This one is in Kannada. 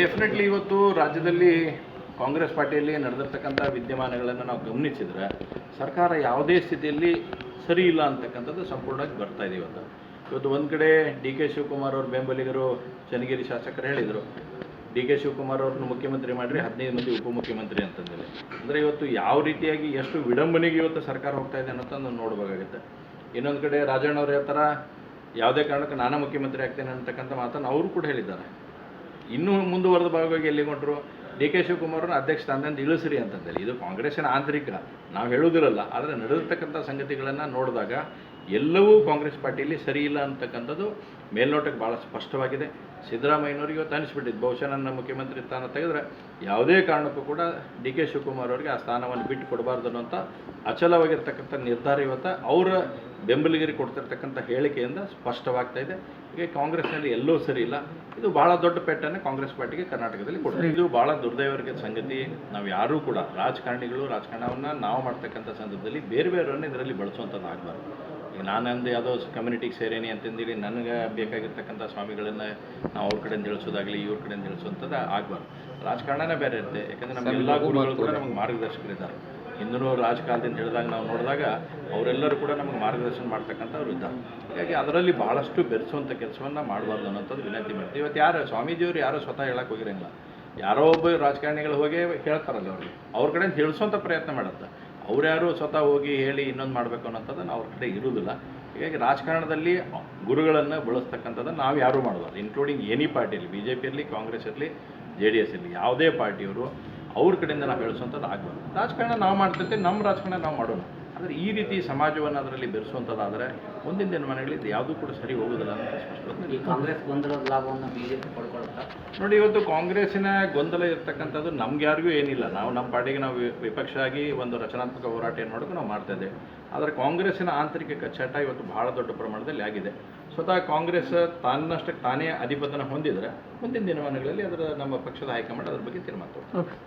ಡೆಫಿನೆಟ್ಲಿ ಇವತ್ತು ರಾಜ್ಯದಲ್ಲಿ ಕಾಂಗ್ರೆಸ್ ಪಾರ್ಟಿಯಲ್ಲಿ ನಡೆದಿರ್ತಕ್ಕಂಥ ವಿದ್ಯಮಾನಗಳನ್ನು ನಾವು ಗಮನಿಸಿದರೆ ಸರ್ಕಾರ ಯಾವುದೇ ಸ್ಥಿತಿಯಲ್ಲಿ ಸರಿ ಇಲ್ಲ ಅಂತಕ್ಕಂಥದ್ದು ಸಂಪೂರ್ಣವಾಗಿ ಬರ್ತಾ ಇದೆ ಇವತ್ತು ಒಂದು ಕಡೆ ಡಿ ಕೆ ಶಿವಕುಮಾರ್ ಅವ್ರ ಬೆಂಬಲಿಗರು ಚನ್ನಗಿರಿ ಶಾಸಕರು ಹೇಳಿದರು, ಡಿ ಕೆ ಶಿವಕುಮಾರ್ ಅವ್ರನ್ನ ಮುಖ್ಯಮಂತ್ರಿ ಮಾಡಿರಿ 15 ಮಂದಿ ಉಪಮುಖ್ಯಮಂತ್ರಿ ಅಂತಂದೇಳಿ. ಅಂದರೆ ಇವತ್ತು ಯಾವ ರೀತಿಯಾಗಿ ಎಷ್ಟು ವಿಡಂಬನೆಗೆ ಇವತ್ತು ಸರ್ಕಾರ ಹೋಗ್ತಾ ಇದೆ ಅನ್ನೋದನ್ನು ನೋಡಬೇಕಾಗುತ್ತೆ. ಇನ್ನೊಂದು ಕಡೆ ರಾಜಣ್ಣ ಅವ್ರು ಹೇಳ್ತಾರೆ ಯಾವುದೇ ಕಾರಣಕ್ಕೆ ನಾನು ಮುಖ್ಯಮಂತ್ರಿ ಆಗ್ತೇನೆ ಅಂತಕ್ಕಂಥ ಮಾತನ್ನು ಅವರು ಕೂಡ ಹೇಳಿದ್ದಾರೆ. ಇನ್ನೂ ಮುಂದುವರೆದ ಭಾಗವಾಗಿ ಎಲ್ಲಿಗೊಂಡ್ರು ಡಿ ಕೆ ಶಿವಕುಮಾರನ ಅಧ್ಯಕ್ಷ ಸ್ಥಾನದಿಂದ ಇಳಿಸ್ರಿ ಅಂತಂದೇಳಿ. ಇದು ಕಾಂಗ್ರೆಸ್ಸಿನ ಆಂತರಿಕ, ನಾವು ಹೇಳುವುದಿರಲ್ಲ, ಆದರೆ ನಡೆದಿರ್ತಕ್ಕಂಥ ಸಂಗತಿಗಳನ್ನು ನೋಡಿದಾಗ ಎಲ್ಲವೂ ಕಾಂಗ್ರೆಸ್ ಪಾರ್ಟಿಯಲ್ಲಿ ಸರಿ ಇಲ್ಲ ಅಂತಕ್ಕಂಥದ್ದು ಮೇಲ್ನೋಟಕ್ಕೆ ಭಾಳ ಸ್ಪಷ್ಟವಾಗಿದೆ. ಸಿದ್ದರಾಮಯ್ಯನವ್ರಿಗೆ ಇವತ್ತು ಅನಿಸ್ಬಿಟ್ಟಿದ್ದು ಬಹುಶಃ ನನ್ನ ಮುಖ್ಯಮಂತ್ರಿ ಸ್ಥಾನ ತೆಗೆದ್ರೆ ಯಾವುದೇ ಕಾರಣಕ್ಕೂ ಕೂಡ ಡಿ ಕೆ ಶಿವಕುಮಾರ್ ಅವರಿಗೆ ಆ ಸ್ಥಾನವನ್ನು ಬಿಟ್ಟು ಕೊಡಬಾರ್ದು ಅನ್ನೋಂಥ ಅಚಲವಾಗಿರ್ತಕ್ಕಂಥ ನಿರ್ಧಾರ ಇವತ್ತು ಅವರ ಬೆಂಬಲಿಗರಿಗೆ ಕೊಡ್ತಿರ್ತಕ್ಕಂಥ ಹೇಳಿಕೆಯಿಂದ ಸ್ಪಷ್ಟವಾಗ್ತಾ ಇದೆ. ಹೀಗೆ ಕಾಂಗ್ರೆಸ್ನಲ್ಲಿ ಎಲ್ಲೂ ಸರಿ ಇಲ್ಲ. ಇದು ಭಾಳ ದೊಡ್ಡ ಪೆಟ್ಟನ್ನು ಕಾಂಗ್ರೆಸ್ ಪಾರ್ಟಿಗೆ ಕರ್ನಾಟಕದಲ್ಲಿ ಕೊಡ್ತಾರೆ. ಇದು ಭಾಳ ದುರ್ದೈವರ್ಗದ ಸಂಗತಿ. ನಾವು ಯಾರೂ ಕೂಡ ರಾಜಕಾರಣವನ್ನು ನಾವು ಮಾಡ್ತಕ್ಕಂಥ ಸಂದರ್ಭದಲ್ಲಿ ಬೇರೆಯವರನ್ನು ಇದರಲ್ಲಿ ಬಳಸುವಂಥದ್ದು ಆಗಬಾರ್ದು. ಈಗ ನಾನಂದು ಯಾವುದೋ ಕಮ್ಯುನಿಟಿಗೆ ಸೇರೇನಿ ಅಂತಂದೇಳಿ ನನಗೆ ಬೇಕಾಗಿರ್ತಕ್ಕಂಥ ಸ್ವಾಮಿಗಳನ್ನು ನಾವು ಅವ್ರ ಕಡೆಯಿಂದ ತಿಳಿಸೋದಾಗಲಿ ಇವ್ರ ಕಡೆಯಿಂದ ತಿಳಿಸುವಂಥದ್ದು ಆಗಬಾರ್ದು. ರಾಜಕಾರಣನೇ ಬೇರೆ ಇರುತ್ತೆ. ಯಾಕಂದರೆ ನಮ್ಮ ಎಲ್ಲ ಗುರುಗಳು ಕೂಡ ನಮಗೆ ಮಾರ್ಗದರ್ಶಕರಿದ್ದಾರೆ. ಹಿಂದೂ ರಾಜಕಾಲದಿಂದ ಹೇಳಿದಾಗ ನಾವು ನೋಡಿದಾಗ ಅವರೆಲ್ಲರೂ ಕೂಡ ನಮಗೆ ಮಾರ್ಗದರ್ಶನ ಮಾಡ್ತಕ್ಕಂಥವ್ರು ಇದ್ದಾರೆ. ಹೀಗಾಗಿ ಅದರಲ್ಲಿ ಭಾಳಷ್ಟು ಬೆರೆಸುವಂಥ ಕೆಲಸವನ್ನು ಮಾಡಬಾರ್ದು ಅನ್ನೋಂಥದ್ದು ವಿನಂತಿ ಮಾಡ್ತೀವಿ. ಇವತ್ತು ಯಾರು ಸ್ವಾಮೀಜಿಯವರು ಯಾರೋ ಸ್ವತಃ ಹೇಳಕ್ಕೆ ಹೋಗಿರಂಗಿಲ್ಲ, ಯಾರೋ ಒಬ್ಬ ರಾಜಕಾರಣಿಗಳು ಹೋಗಿ ಹೇಳ್ತಾರಲ್ಲ ಅವ್ರಿಗೆ, ಅವ್ರ ಕಡೆಯಿಂದ ತಿಳಿಸೋಂಥ ಪ್ರಯತ್ನ ಮಾಡುತ್ತೆ. ಅವ್ರ್ಯಾರು ಸ್ವತಃ ಹೋಗಿ ಹೇಳಿ ಇನ್ನೊಂದು ಮಾಡಬೇಕು ಅನ್ನೋಂಥದ್ದು ಅವ್ರ ಕಡೆ ಇರುವುದಿಲ್ಲ. ಹೀಗಾಗಿ ರಾಜಕಾರಣದಲ್ಲಿ ಗುರುಗಳನ್ನು ಬಳಸ್ತಕ್ಕಂಥದ್ದು ನಾವು ಯಾರೂ ಮಾಡಬಾರ್ದು, ಇನ್ಕ್ಲೂಡಿಂಗ್ ಎನಿ ಪಾರ್ಟಿಯಲ್ಲಿ, ಬಿ ಜೆ ಪಿಯಲ್ಲಿ, ಕಾಂಗ್ರೆಸ್ ಇರಲಿ, ಜೆ ಡಿ ಎಸ್ ಇರಲಿ, ಯಾವುದೇ ಪಾರ್ಟಿಯವರು ಅವ್ರ ಕಡೆಯಿಂದ ನಾವು ಬೆಳೆಸುವಂಥದ್ದು ಆಗಬಾರ್ದು. ರಾಜಕಾರಣ ನಾವು ಮಾಡ್ತಿರ್ತೀವಿ, ನಮ್ಮ ರಾಜಕಾರಣ ನಾವು ಮಾಡೋಣ. ಆದರೆ ಈ ರೀತಿ ಸಮಾಜವನ್ನು ಅದರಲ್ಲಿ ಬೆರೆಸುವಂಥದ್ದಾದರೆ ಮುಂದಿನ ದಿನಮಾನಗಳಲ್ಲಿ ಇದು ಯಾವುದೂ ಕೂಡ ಸರಿ ಹೋಗೋದಿಲ್ಲ ಅಂತ ಸ್ಪಷ್ಟವಾಗಿ. ಈ ಕಾಂಗ್ರೆಸ್ ಗೊಂದಲದ ಲಾಭವನ್ನು ಬಿಜೆಪಿ ಪಡ್ಕೊಳ್ತಾ ನೋಡಿ, ಇವತ್ತು ಕಾಂಗ್ರೆಸ್ಸಿನ ಗೊಂದಲ ಇರ್ತಕ್ಕಂಥದ್ದು ನಮ್ಗೆ ಯಾರಿಗೂ ಏನಿಲ್ಲ. ನಾವು ನಮ್ಮ ಪಾರ್ಟಿಗೆ ನಾವು ವಿಪಕ್ಷ ಆಗಿ ಒಂದು ರಚನಾತ್ಮಕ ಹೋರಾಟ ಏನು ಮಾಡೋದು ನಾವು ಮಾಡ್ತಾ ಇದ್ದೇವೆ. ಆದರೆ ಕಾಂಗ್ರೆಸ್ಸಿನ ಆಂತರಿಕ ಕಚ್ಚಾಟ ಇವತ್ತು ಬಹಳ ದೊಡ್ಡ ಪ್ರಮಾಣದಲ್ಲಿ ಆಗಿದೆ. ಸ್ವತಃ ಕಾಂಗ್ರೆಸ್ ತನ್ನಷ್ಟಕ್ಕೆ ತಾನೇ ಅಧಿಪತನ ಹೊಂದಿದರೆ ಮುಂದಿನ ದಿನಮಾನಗಳಲ್ಲಿ ಅದರ ನಮ್ಮ ಪಕ್ಷದ ಹೈಕಮಾಂಡ್ ಅದ್ರ ಬಗ್ಗೆ ತೀರ್ಮಾನ ತಗೊಳ್ಳುತ್ತೆ.